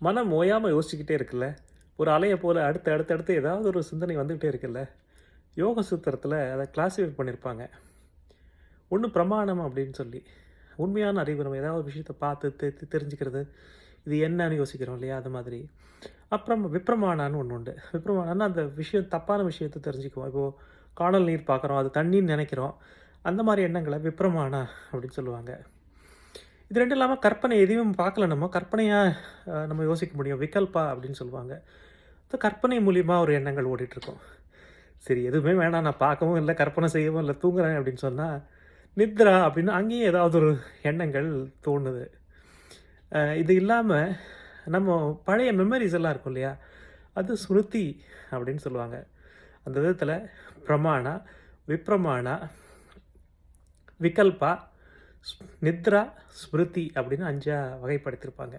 மனம் ஓயாமல் யோசிச்சுக்கிட்டே இருக்குல்ல. ஒரு அலைய போல அடுத்து அடுத்து அடுத்து ஏதாவது ஒரு சிந்தனை வந்துகிட்டே இருக்குல்ல. யோக சூத்திரத்தில அத கிளாசிஃபை பண்ணியிருப்பாங்க. ஒண்ணு பிரமாணம் அப்படின்னு சொல்லி. உண்மையான அறிவு நம்ம ஏதாவது ஒரு விஷயத்த பார்த்து தெரிஞ்சுக்கிறது. இது என்னன்னு யோசிக்கிறோம் இல்லையா? அது மாதிரி. அப்புறம் விப்ரமாணான்னு ஒண்ணு உண்டு. விப்ரமாணம்னா அந்த விஷயம் தப்பான விஷயத்த தெரிஞ்சுக்குவோம். இப்போ கானல் நீர் பார்க்குறோம். அது தண்ணீன்னு நெனைக்கிறோம். அந்த மாரி எண்ணங்கள விப்ரமாணா அப்படின்னு சொல்லுவாங்க. இது 2 இல்லாம கற்பனை எதையும் பார்க்கல நம்ம. கற்பனையா நம்ம யோசிக்க முடியும். விகல்பா அப்படின்னு சொல்லுவாங்க. கற்பனை மூலியமா ஒரு எண்ணங்கள் ஓடிட்டுருக்கும். சரி எதுவுமே வேணாம் நான் பார்க்கவும் இல்ல, கற்பனை செய்யவும் இல்ல, தூங்குறேன் அப்படின்னு சொன்னா, நித்ரா அப்படின்னு அங்கேயும் ஏதாவது ஒரு எண்ணங்கள் தோணுது. இது இல்லாம நம்ம பழைய மெமரீஸ் எல்லாம் இருக்கும் இல்லையா? அது ஸ்மிருதி அப்படின்னு சொல்லுவாங்க. அந்த விதத்தில பிரமாணா, விப்ரமாணா, விகல்பா, நித்ரா, ஸ்மிருதி அப்படின்னு 5ஆ வகைப்படுத்தியிருப்பாங்க.